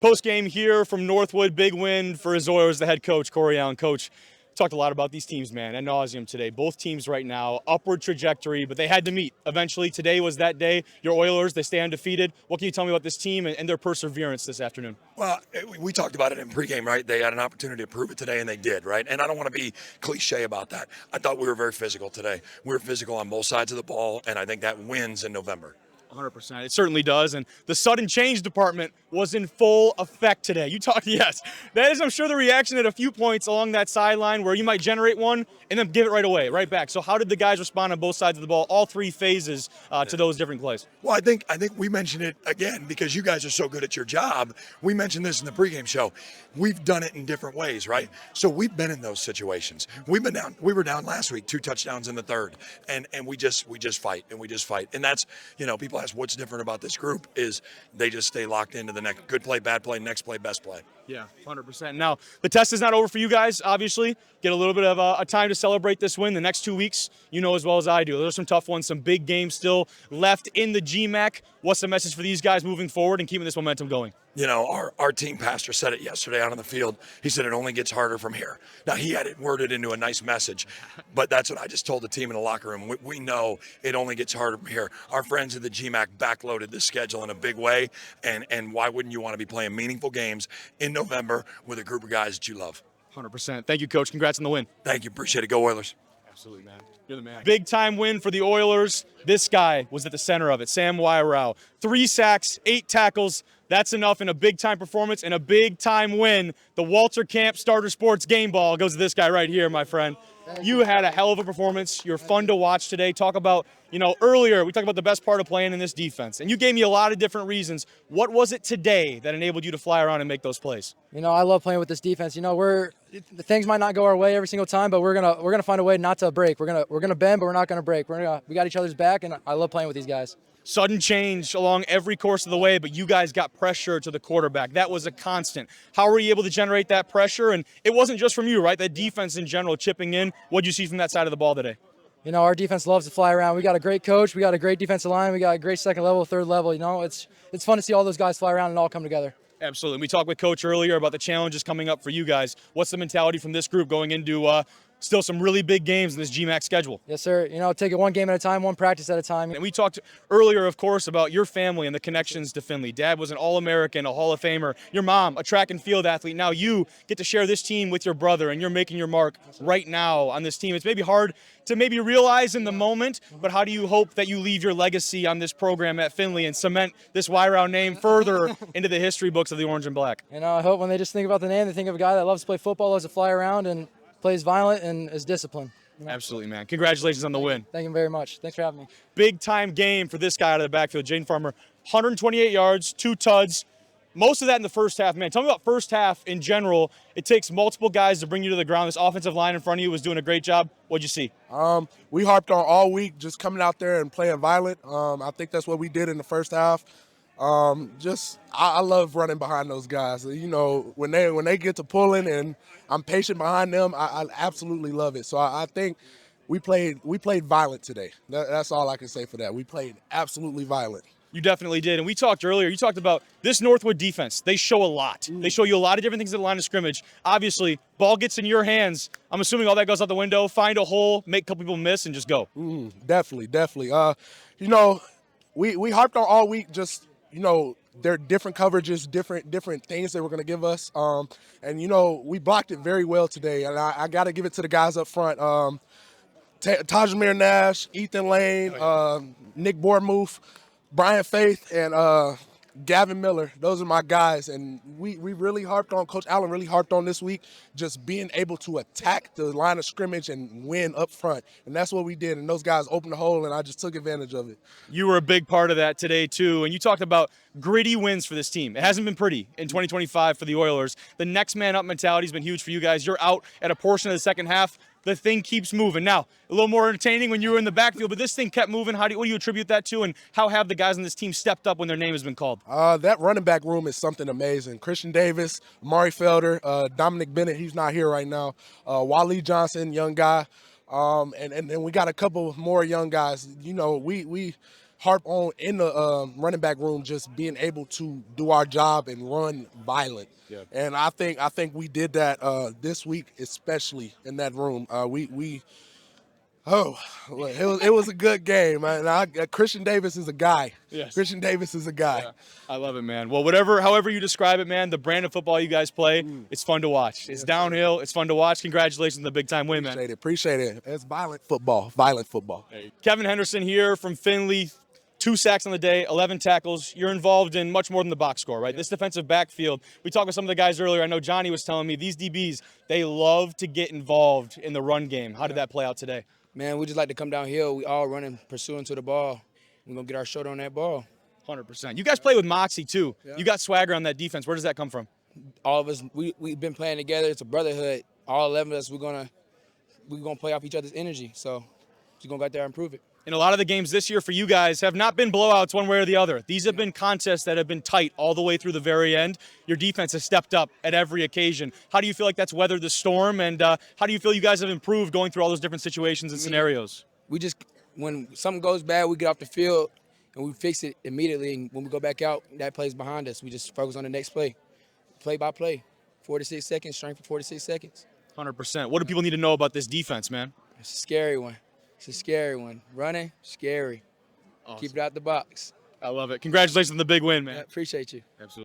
Postgame here from Northwood, big win for his Oilers, the head coach, Kory Allen. Coach, talked a lot about these teams, man, ad nauseum today. Both teams right now, upward trajectory, but they had to meet. Eventually, today was that day. Your Oilers, they stay undefeated. What can you tell me about this team and their perseverance this afternoon? Well, we talked about it in pregame, right? They had an opportunity to prove it today, and they did, right? And I don't want to be cliche about that. I thought we were very physical today. We were physical on both sides of the ball, and I think that wins in November. 100%. It certainly does. And the sudden change department was in full effect today. You talked, yes. That is, I'm sure, the reaction at a few points along that sideline where you might generate one and then give it right away, right back. So how did the guys respond on both sides of the ball, all three phases to those different plays? Well, I think we mentioned it again because you guys are so good at your job. We mentioned this in the pregame show. We've done it in different ways, right? So we've been in those situations. We've been down. We were down last week, 2 touchdowns in the third, and we just fight and we just fight. And that's, people ask what's different about this group is they just stay locked into the next good play, bad play, next play, best play. Yeah, 100%. Now, the test is not over for you guys, obviously. Get a little bit of a time to celebrate this win. The next 2 weeks, you know as well as I do. Those are some tough ones, some big games still left in the GMAC. What's the message for these guys moving forward and keeping this momentum going? Our team pastor said it yesterday out on the field. He said it only gets harder from here. Now, he had it worded into a nice message, but that's what I just told the team in the locker room. We know it only gets harder from here. Our friends at the GMAC backloaded this schedule in a big way, and why wouldn't you want to be playing meaningful games in November with a group of guys that you love? 100%. Thank you, Coach. Congrats on the win. Thank you. Appreciate it. Go Oilers. Absolutely, man. You're the man. Big time win for the Oilers. This guy was at the center of it, Sam Weihrauch. 3 sacks, 8 tackles. That's enough in a big-time performance and a big-time win. The Walter Camp Starter Sports game ball goes to this guy right here, my friend. You had a hell of a performance. You're fun to watch today. Talk about, earlier we talked about the best part of playing in this defense, and you gave me a lot of different reasons. What was it today that enabled you to fly around and make those plays? I love playing with this defense. Things might not go our way every single time, but we're gonna find a way not to break. We're gonna bend, but we're not gonna break. We got each other's back, and I love playing with these guys. Sudden change along every course of the way, but you guys got pressure to the quarterback. That was a constant. How were you able to generate that pressure? And it wasn't just from you, right? That defense in general chipping in. What did you see from that side of the ball today? Our defense loves to fly around. We got a great coach. We got a great defensive line. We got a great second level, third level. It's fun to see all those guys fly around and all come together. Absolutely. We talked with Coach earlier about the challenges coming up for you guys. What's the mentality from this group going into still some really big games in this GMAC schedule? Yes, sir. Take it one game at a time, one practice at a time. And we talked earlier, of course, about your family and the connections to Findlay. Dad was an All-American, a Hall of Famer. Your mom, a track and field athlete. Now you get to share this team with your brother, and you're making your mark right now on this team. It's maybe hard to maybe realize in the moment, but how do you hope that you leave your legacy on this program at Findlay and cement this Weihrauch name further into the history books of the Orange and Black? I hope when they just think about the name, they think of a guy that loves to play football, loves to fly around, and plays violent and is disciplined. Absolutely, man. Congratulations on the win. Thank you very much. Thanks for having me. Big-time game for this guy out of the backfield, Jayden Farmer. 128 yards, 2 tuds. Most of that in the first half, man. Tell me about first half in general. It takes multiple guys to bring you to the ground. This offensive line in front of you was doing a great job. What'd you see? We harped on all week just coming out there and playing violent. I think that's what we did in the first half. I love running behind those guys. When they get to pulling and I'm patient behind them, I absolutely love it. So I think we played violent today. That's all I can say for that. We played absolutely violent. You definitely did. And we talked earlier, you talked about this Northwood defense. They show a lot. They show you a lot of different things at the line of scrimmage. Obviously, ball gets in your hands. I'm assuming all that goes out the window. Find a hole, make a couple people miss, and just go. Definitely. We harped on all week just, there are different coverages, different things they were going to give us. We blocked it very well today. And I got to give it to the guys up front. Tajamir Nash, Ethan Lane, Nick Bournemouth, Brian Faith, and Gavin Miller. Those are my guys. And we really harped on, Coach Allen really harped on this week, just being able to attack the line of scrimmage and win up front. And that's what we did. And those guys opened the hole, and I just took advantage of it. You were a big part of that today, too. And you talked about gritty wins for this team. It hasn't been pretty in 2025 for the Oilers. The next man up mentality has been huge for you guys. You're out at a portion of the second half. The thing keeps moving. Now, a little more entertaining when you were in the backfield, but this thing kept moving. What do you attribute that to, and how have the guys on this team stepped up when their name has been called? That running back room is something amazing. Christian Davis, Amari Felder, Dominic Bennett, he's not here right now. Wally Johnson, young guy. And then we got a couple more young guys. harp on in the running back room, just being able to do our job and run violent. Yeah. And I think we did that this week, especially in that room. It was a good game, man. Christian Davis is a guy. Yes. Christian Davis is a guy. Yeah, I love it, man. Well, however you describe it, man, the brand of football you guys play, it's fun to watch. It's downhill. It's fun to watch. Congratulations on the big-time win, man. Appreciate it. It's violent football. Violent football. Kevin Henderson here from Findlay. 2 sacks on the day, 11 tackles. You're involved in much more than the box score, right? This defensive backfield, we talked with some of the guys earlier. I know Johnny was telling me these DBs, they love to get involved in the run game. How did that play out today? Man, we just like to come downhill. We all running, pursuing to the ball. We're going to get our shoulder on that ball. 100%. You guys play with moxie, too. Yeah. You got swagger on that defense. Where does that come from? All of us, we've been playing together. It's a brotherhood. All 11 of us, we're gonna play off each other's energy. So we're going to go out there and prove it. And a lot of the games this year for you guys have not been blowouts one way or the other. These have been contests that have been tight all the way through the very end. Your defense has stepped up at every occasion. How do you feel like that's weathered the storm, and how do you feel you guys have improved going through all those different situations and scenarios? We just, when something goes bad, we get off the field and we fix it immediately. And when we go back out, that play's behind us. We just focus on the next play by play. 4 to 6 seconds, strength for 4 to 6 seconds. 100%. What do people need to know about this defense, man? It's a scary one. It's a scary one. Running, scary. Awesome. Keep it out the box. I love it. Congratulations on the big win, man. I appreciate you. Absolutely.